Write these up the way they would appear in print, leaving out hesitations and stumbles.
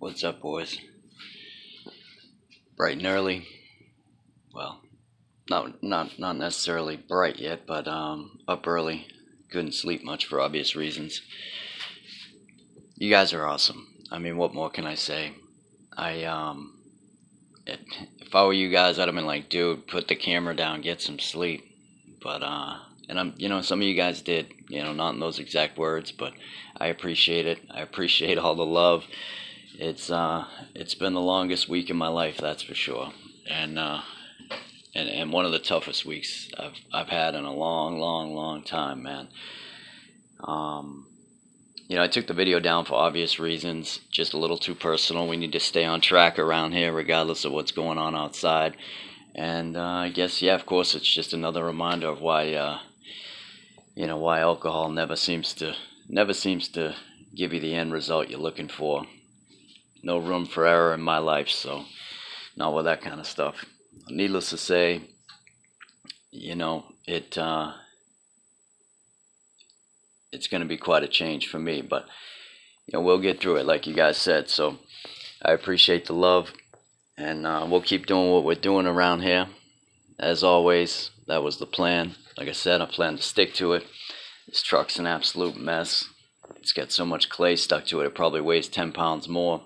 What's up, boys? Bright and early. Well, not necessarily bright yet, but up early. Couldn't sleep much for obvious reasons. You guys are awesome. I mean, what more can I say? I if I were you guys, I'd have been like, dude, put the camera down, get some sleep. But and some of you guys did. Not in those exact words, but I appreciate it. I appreciate all the love. It's been the longest week in my life, that's for sure, and one of the toughest weeks I've had in a long, long, long time, man. Um, I took the video down for obvious reasons, just a little too personal. We need to stay on track around here, regardless of what's going on outside. And I guess, yeah, of course, it's just another reminder of why alcohol never seems to give you the end result you're looking for. No room for error in my life, so not with that kind of stuff. Needless to say, it's going to be quite a change for me, but we'll get through it, like you guys said. So I appreciate the love, and we'll keep doing what we're doing around here. As always, that was the plan. Like I said, I plan to stick to it. This truck's an absolute mess. It's got so much clay stuck to it, it probably weighs 10 pounds more.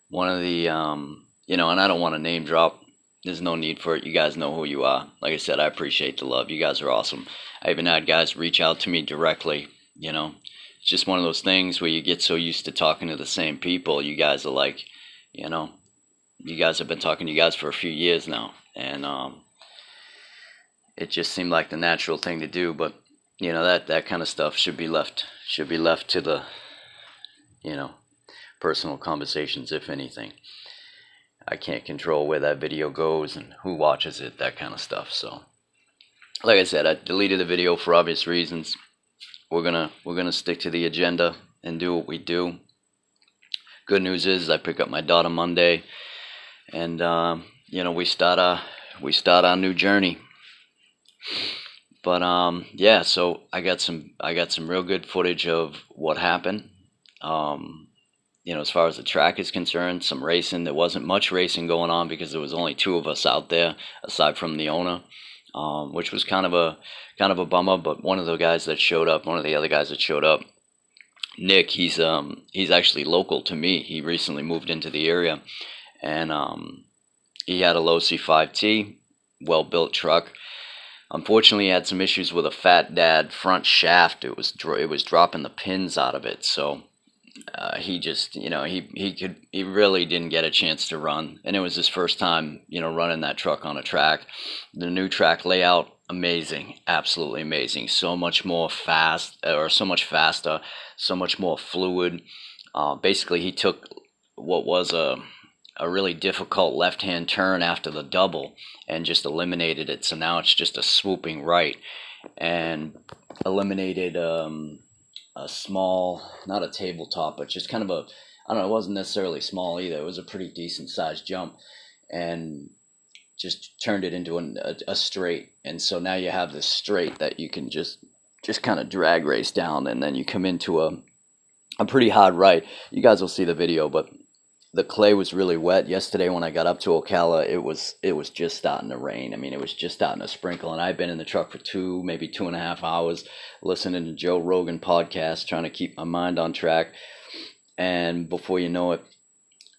One of the, and I don't want to name drop. There's no need for it. You guys know who you are. Like I said, I appreciate the love. You guys are awesome. I even had guys reach out to me directly. It's just one of those things where you get so used to talking to the same people. You guys are like, you guys have been talking to you guys for a few years now. And it just seemed like the natural thing to do. But, that kind of stuff should be left to the, personal conversations, if anything. I can't control where that video goes and who watches it, that kind of stuff. So, like I said, I deleted the video for obvious reasons. We're gonna stick to the agenda and do what we do. Good news is I pick up my daughter Monday, and we start our new journey. But yeah, so I got some real good footage of what happened. As far as the track is concerned, some racing. There wasn't much racing going on because there was only two of us out there, aside from the owner, which was kind of a bummer. But one of the other guys that showed up, Nick, he's actually local to me. He recently moved into the area, and he had a Losi 5T, well-built truck. Unfortunately, he had some issues with a Fat Dad front shaft. It was dropping the pins out of it, so. He just, he really didn't get a chance to run, and it was his first time, running that truck on a track. The new track layout, amazing, absolutely amazing. So much faster, so much more fluid. Basically, he took what was a really difficult left-hand turn after the double and just eliminated it. So now it's just a swooping right, and eliminated a small, not a tabletop, but just kind of I don't know, it wasn't necessarily small either. It was a pretty decent sized jump, and just turned it into a straight. And so now you have this straight that you can just kind of drag race down, and then you come into a pretty hard right. You guys will see the video, but the clay was really wet. Yesterday when I got up to Ocala, it was just starting to rain. I mean, it was just starting to sprinkle, and I've been in the truck for maybe 2.5 hours, listening to Joe Rogan podcast, trying to keep my mind on track. And before you know it,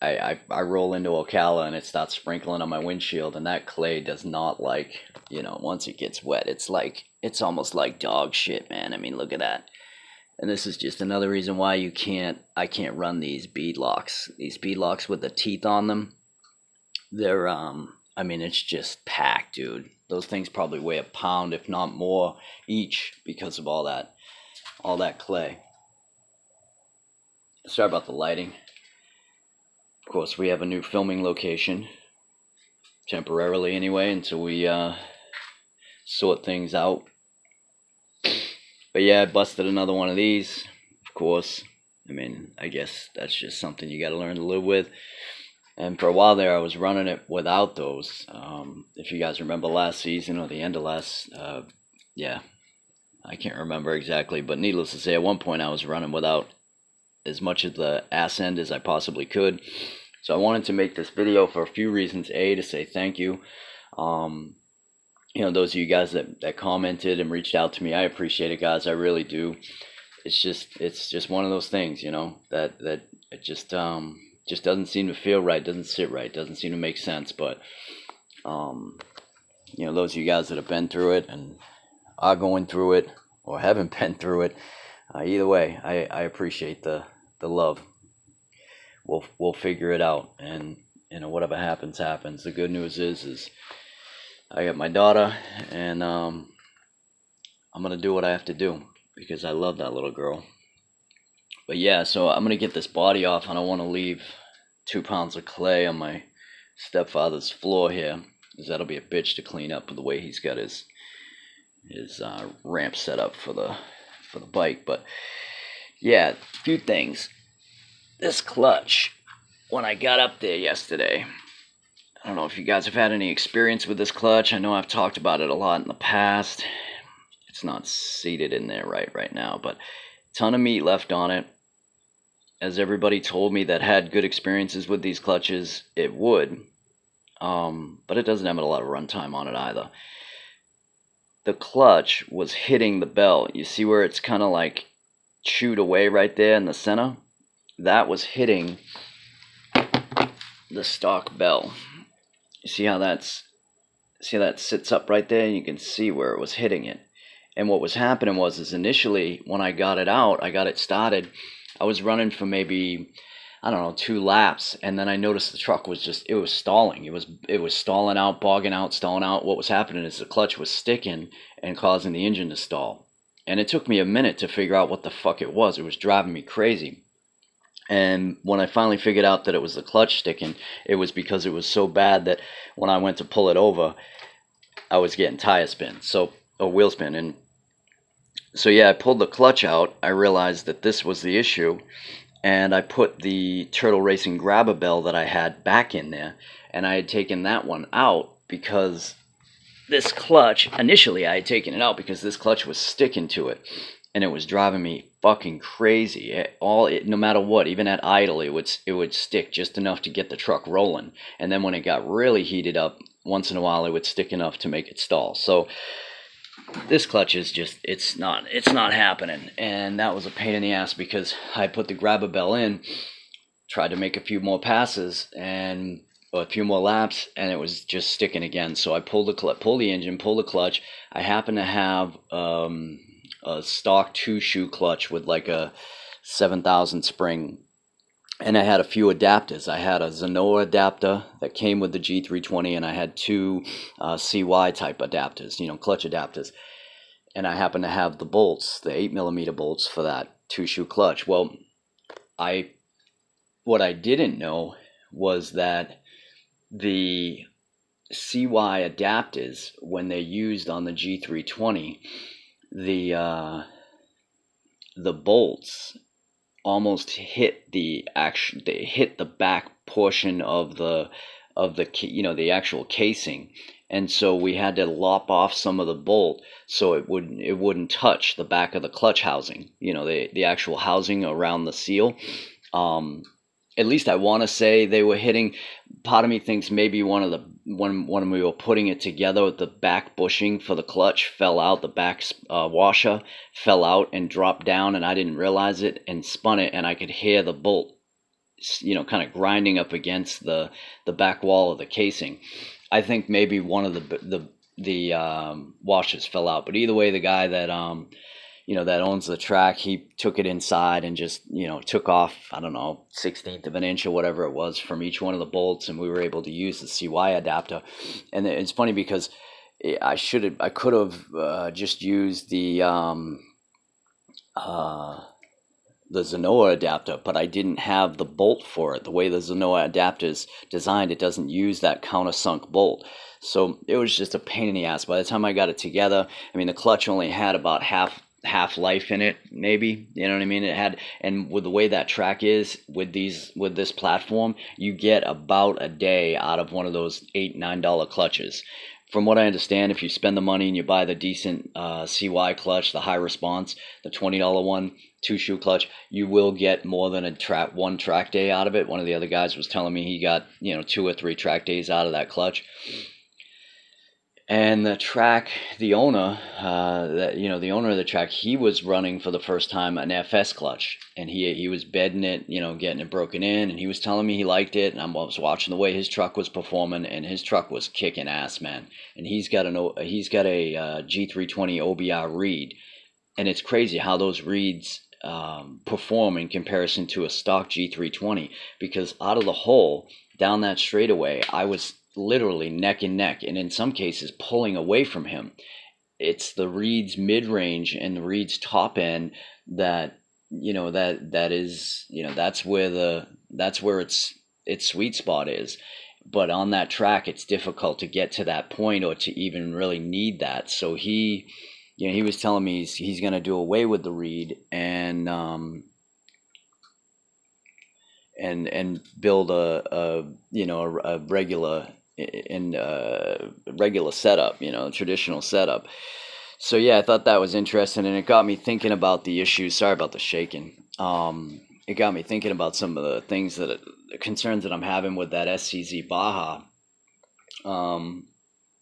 I roll into Ocala, and it starts sprinkling on my windshield, and that clay does not like, once it gets wet, it's almost like dog shit, man. I mean, look at that. And this is just another reason why I can't run these bead locks. These bead locks with the teeth on them, they're, I mean, it's just packed, dude. Those things probably weigh a pound, if not more, each, because of all that clay. Sorry about the lighting. Of course, we have a new filming location, temporarily anyway, until we sort things out. But yeah, I busted another one of these, of course. I mean, I guess that's just something you got to learn to live with. And for a while there, I was running it without those. If you guys remember last season or the end of last, yeah, I can't remember exactly. But needless to say, at one point I was running without as much of the ass end as I possibly could. So I wanted to make this video for a few reasons. A, to say thank you. You know, those of you guys that commented and reached out to me, I appreciate it, guys. I really do. It's just one of those things, you know, that it just doesn't seem to feel right, doesn't sit right, doesn't seem to make sense. But you know, those of you guys that have been through it and are going through it or haven't been through it, either way, I appreciate the love. We'll figure it out, and you know, whatever happens. The good news is I got my daughter, and I'm gonna do what I have to do because I love that little girl. But yeah, so I'm gonna get this body off. I don't want to leave 2 pounds of clay on my stepfather's floor here, because that'll be a bitch to clean up with the way he's got his ramp set up for the bike. But yeah, a few things. This clutch, when I got up there yesterday, I don't know if you guys have had any experience with this clutch. I know I've talked about it a lot in the past. It's not seated in there right now, but a ton of meat left on it. As everybody told me that had good experiences with these clutches, it would. But it doesn't have a lot of runtime on it either. The clutch was hitting the belt. You see where it's kind of like chewed away right there in the center? That was hitting the stock bell. You see how that sits up right there? You can see where it was hitting it. And what was happening was initially when I got it out, I got it started, I was running for maybe, I don't know, 2 laps, and then I noticed the truck was just, it was stalling. It was stalling out, bogging out, stalling out. What was happening is the clutch was sticking and causing the engine to stall. And it took me a minute to figure out what the fuck it was. It was driving me crazy. And when I finally figured out that it was the clutch sticking, it was because it was so bad that when I went to pull it over, I was getting tire spin, or wheel spin. And so yeah, I pulled the clutch out. I realized that this was the issue, and I put the Turtle Racing grabber bell that I had back in there, and I had taken that one out because this clutch, initially I had taken it out because this clutch was sticking to it, and it was driving me fucking crazy. No matter what, even at idle, it would stick just enough to get the truck rolling, and then when it got really heated up, once in a while it would stick enough to make it stall. So this clutch is just, it's not happening, and that was a pain in the ass because I put the grabber bell in, tried to make a few more passes and a few more laps, and it was just sticking again. So I pulled the engine, pulled the clutch. I happen to have a stock 2-shoe clutch with like a 7,000 spring, and I had a few adapters. I had a Zenoa adapter that came with the G320, and I had 2 CY type adapters, you know, clutch adapters. And I happen to have the bolts, the 8mm bolts for that 2-shoe clutch. Well, what I didn't know was that the CY adapters, when they're used on the G320, the bolts almost hit they hit the back portion of the you know, the actual casing, and so we had to lop off some of the bolt so it wouldn't touch the back of the clutch housing, you know, the actual housing around the seal. At least I want to say they were hitting. Part of me thinks maybe when we were putting it together, the back bushing for the clutch fell out, the back washer fell out and dropped down, and I didn't realize it and spun it, and I could hear the bolt, you know, kind of grinding up against the back wall of the casing. I think maybe one of the washers fell out, but either way, the guy that you know, that owns the track, he took it inside and just, you know, took off, I don't know, 1/16 of an inch or whatever it was from each one of the bolts, and we were able to use the CY adapter. And it's funny because I could have just used the Zenoa adapter, but I didn't have the bolt for it. The way the Zenoa adapter is designed, it doesn't use that countersunk bolt. So it was just a pain in the ass. By the time I got it together, I mean, the clutch only had about half life in it, maybe, you know what I mean? It had, and with the way that track is with this platform, you get about a day out of one of those $8-9 clutches. from what I understand, if you spend the money and you buy the decent CY clutch, the high response, the $20 one, 2-shoe clutch, you will get more than one track day out of it. One of the other guys was telling me he got 2 or 3 track days out of that clutch. And the track, the owner, the owner of the track, he was running for the first time an FS clutch, and he was bedding it, getting it broken in, and he was telling me he liked it, and I was watching the way his truck was performing, and his truck was kicking ass, man. And he's got a G320 OBR reed, and it's crazy how those reeds perform in comparison to a stock G320, because out of the hole down that straightaway, I was literally neck and neck, and in some cases pulling away from him. It's the reeds mid-range and the reeds top end that that's where its sweet spot is. But on that track, it's difficult to get to that point or to even really need that. So he was telling me he's going to do away with the reed and build a regular setup, traditional setup. So yeah, I thought that was interesting, and it got me thinking about the issues. Sorry about the shaking. It got me thinking about some of the things the concerns that I'm having with that SCZ Baja.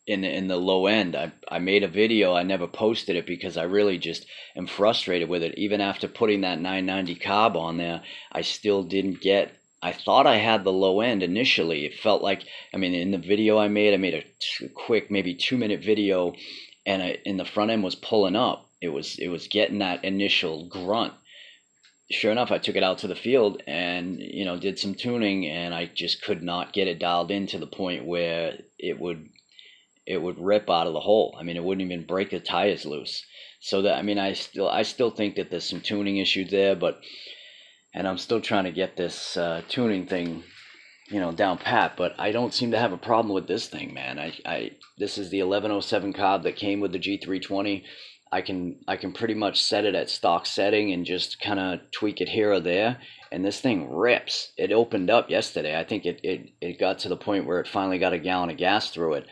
In the low end, I made a video. I never posted it because I really just am frustrated with it. Even after putting that 990 carb on there, I still didn't get. I thought I had the low end initially. It felt like, in the video I made a quick, maybe 2-minute video, and in the front end was pulling up. It was getting that initial grunt. Sure enough, I took it out to the field and, did some tuning, and I just could not get it dialed in to the point where it would rip out of the hole. It wouldn't even break the tires loose. So that, I still think that there's some tuning issues there, and I'm still trying to get this tuning thing, down pat. But I don't seem to have a problem with this thing, man. This is the 1107 carb that came with the G320. I can pretty much set it at stock setting and just kind of tweak it here or there, and this thing rips. It opened up yesterday. I think it got to the point where it finally got a gallon of gas through it.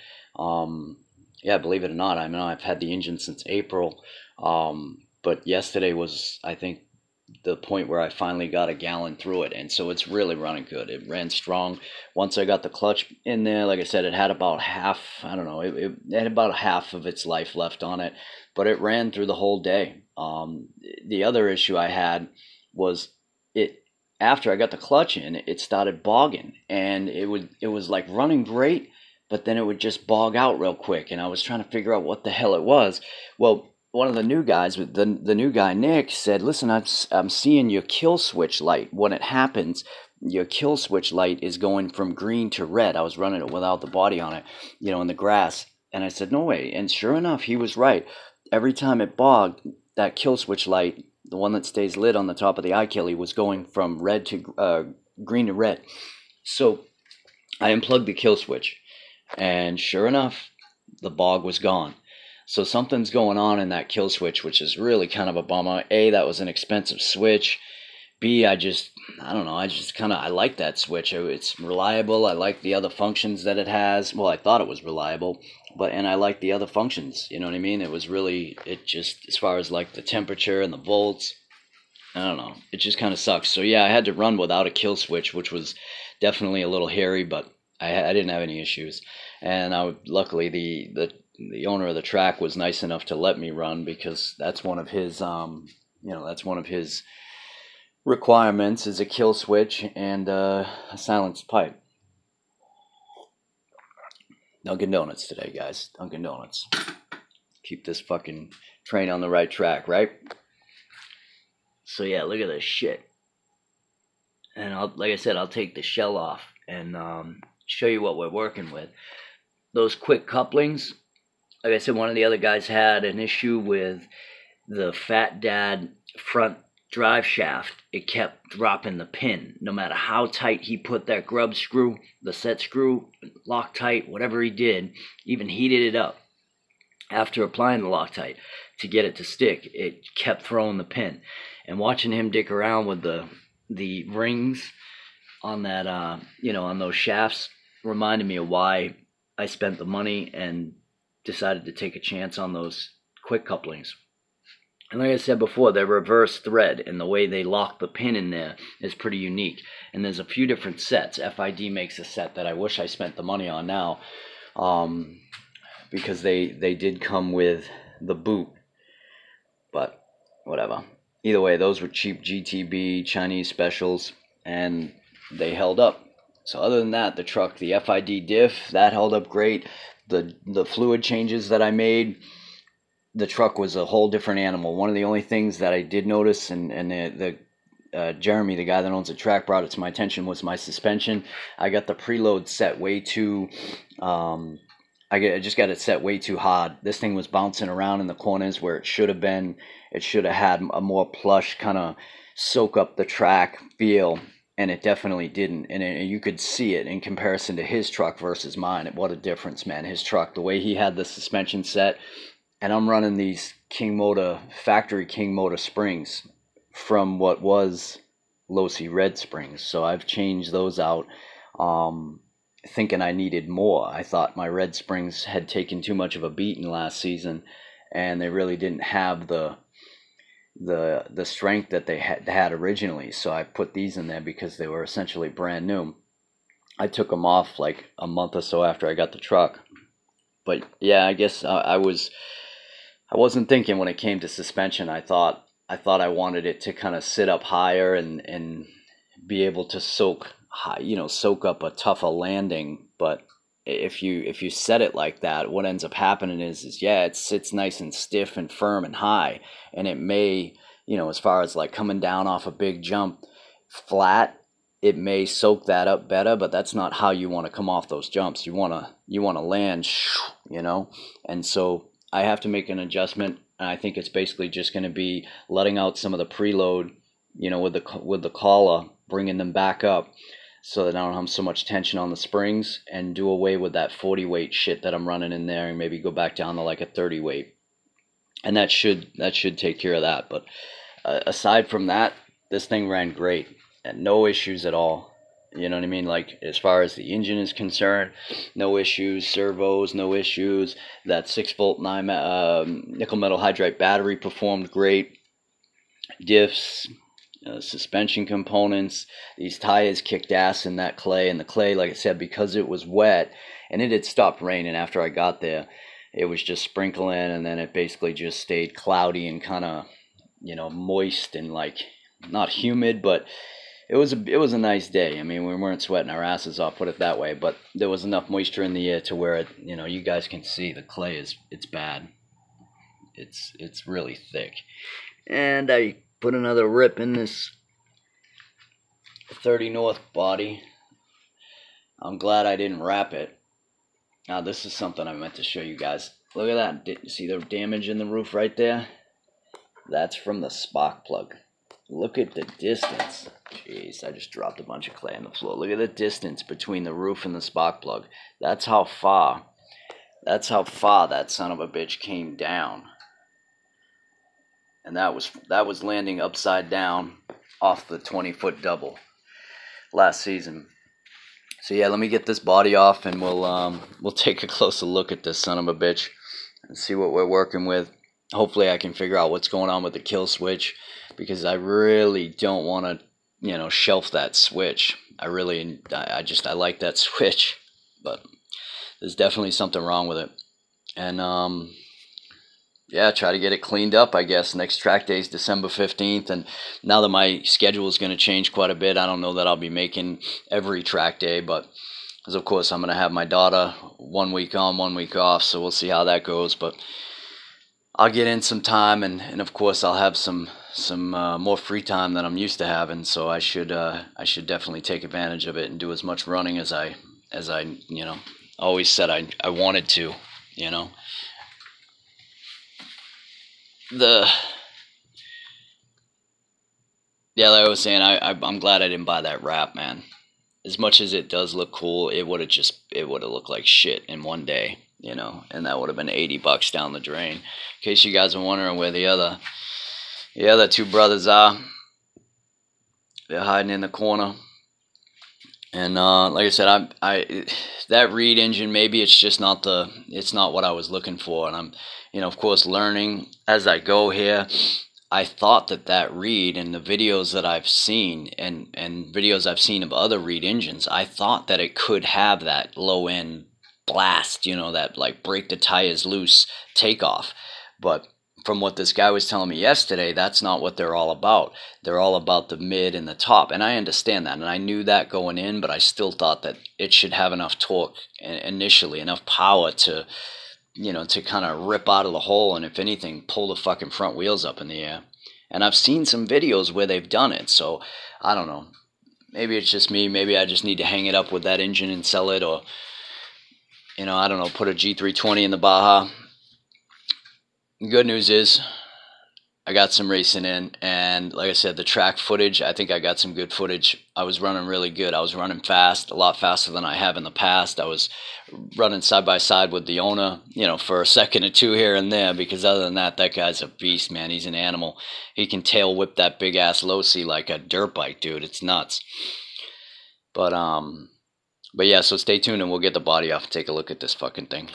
Yeah, believe it or not, I've had the engine since April, but yesterday was, I think, the point where I finally got a gallon through it, and so it's really running good. It ran strong. Once I got the clutch in there, like I said, it had about half, it had about half of its life left on it, but it ran through the whole day. The other issue I had was after I got the clutch in, it started bogging, and it was like running great, but then it would just bog out real quick, and I was trying to figure out what the hell it was. Well, one of the new guys, the new guy, Nick, said, listen, I'm seeing your kill switch light. When it happens, your kill switch light is going from green to red. I was running it without the body on it, in the grass. And I said, no way. And sure enough, he was right. Every time it bogged, that kill switch light, the one that stays lit on the top of the iKilly, was going from red to green to red. So I unplugged the kill switch, and sure enough, the bog was gone. So something's going on in that kill switch, which is really kind of a bummer. A, that was an expensive switch. B, I like that switch. It's reliable. I like the other functions that it has. Well, I thought it was reliable, and I like the other functions. You know what I mean? It just, as far as like the temperature and the volts, I don't know. It just kind of sucks. So yeah, I had to run without a kill switch, which was definitely a little hairy, but I didn't have any issues. And luckily the owner of the track was nice enough to let me run, because that's one of his requirements, is a kill switch and a silenced pipe. Dunkin' Donuts today, guys. Dunkin' Donuts. Keep this fucking train on the right track, right? So yeah, look at this shit. And like I said, I'll take the shell off and show you what we're working with. Those quick couplings, like I said, one of the other guys had an issue with the Fat Dad front drive shaft. It kept dropping the pin. No matter how tight he put that grub screw, the set screw, Loctite, whatever he did, even heated it up after applying the Loctite to get it to stick, it kept throwing the pin. And watching him dick around with the rings on that, on those shafts, reminded me of why I spent the money and decided to take a chance on those quick couplings. And like I said before, they're reverse thread, and the way they lock the pin in there is pretty unique. And there's a few different sets. FID makes a set that I wish I spent the money on now, because they did come with the boot. But whatever. Either way, those were cheap GTB Chinese specials, and they held up. So other than that, the truck, the FID diff, that held up great. The fluid changes that I made, the truck was a whole different animal. One of the only things that I did notice, and Jeremy, the guy that owns the track, brought it to my attention, was my suspension. I got the preload set way too, I just got it set way too hard. This thing was bouncing around in the corners where it should have been. It should have had a more plush kind of soak up the track feel, and it definitely didn't. And you could see it in comparison to his truck versus mine. What a difference, man. His truck, the way he had the suspension set, and I'm running these King Motor, factory King Motor springs from what was Losi Red springs. So I've changed those out, thinking I needed more. I thought my red springs had taken too much of a beating last season, and they really didn't have the strength that they had originally. So I put these in there because they were essentially brand new. I took them off like a month or so after I got the truck. But yeah, I guess I wasn't thinking when it came to suspension. I thought I wanted it to kind of sit up higher and be able to soak up a tougher landing. But if you set it like that, what ends up happening is yeah, it sits nice and stiff and firm and high, and it may, as far as like coming down off a big jump flat, it may soak that up better, but that's not how you want to come off those jumps. You want to land, and so I have to make an adjustment, and I think it's basically just going to be letting out some of the preload, with the collar, bringing them back up so that I don't have so much tension on the springs, and do away with that 40 weight shit that I'm running in there, and maybe go back down to like a 30 weight, and that should take care of that. But aside from that, this thing ran great and no issues at all. You know what I mean? Like, as far as the engine is concerned, no issues. Servos, no issues. That 6-volt nickel metal hydride battery performed great. Diffs, suspension components. These tires kicked ass in that clay. And the clay, like I said, because it was wet, and it had stopped raining after I got there, it was just sprinkling, and then it basically just stayed cloudy and kind of, moist and like not humid, but it was a nice day. I mean, we weren't sweating our asses off, put it that way, but there was enough moisture in the air to where it, you guys can see the clay it's bad. It's really thick. And I put another rip in this 30 North body. I'm glad I didn't wrap it. Now, this is something I meant to show you guys. Look at that. See the damage in the roof right there? That's from the spark plug. Look at the distance. Jeez, I just dropped a bunch of clay on the floor. Look at the distance between the roof and the spark plug. That's how far that son of a bitch came down. And that was landing upside down off the 20-foot double last season. So yeah, let me get this body off, and we'll take a closer look at this son of a bitch and see what we're working with. Hopefully I can figure out what's going on with the kill switch, because I really don't want to, shelf that switch. I like that switch, but there's definitely something wrong with it. And yeah, try to get it cleaned up, I guess. Next track day is December 15th, and now that my schedule is going to change quite a bit, I don't know that I'll be making every track day, but because of course I'm going to have my daughter 1 week on, 1 week off, so we'll see how that goes. But I'll get in some time, and of course I'll have some more free time than I'm used to having, so I should definitely take advantage of it and do as much running as I always said I wanted to. Like I was saying, I'm glad I didn't buy that wrap, man. As much as it does look cool, it would have looked like shit in one day, and that would have been $80 down the drain. In case you guys are wondering where the other two brothers are, they're hiding in the corner, And like I said, I that reed engine, maybe it's not what I was looking for, and I'm, of course, learning as I go here. I thought that reed and the videos that I've seen and videos I've seen of other reed engines, I thought that it could have that low end blast, that like break the tires loose takeoff. But from what this guy was telling me yesterday, that's not what they're all about. They're all about the mid and the top. And I understand that. And I knew that going in, but I still thought that it should have enough torque initially, enough power to, to kind of rip out of the hole and, if anything, pull the fucking front wheels up in the air. And I've seen some videos where they've done it. So I don't know. Maybe it's just me. Maybe I just need to hang it up with that engine and sell it, or, I don't know, put a G320 in the Baja. Good news is I got some racing in, and like I said, the track footage, I think I got some good footage. I was running really good. I was running fast, a lot faster than I have in the past. I was running side by side with the owner, for a second or two here and there, because other than that, that guy's a beast, man. He's an animal. He can tail whip that big ass Losi like a dirt bike, dude. It's nuts. But yeah, so stay tuned and we'll get the body off and take a look at this fucking thing.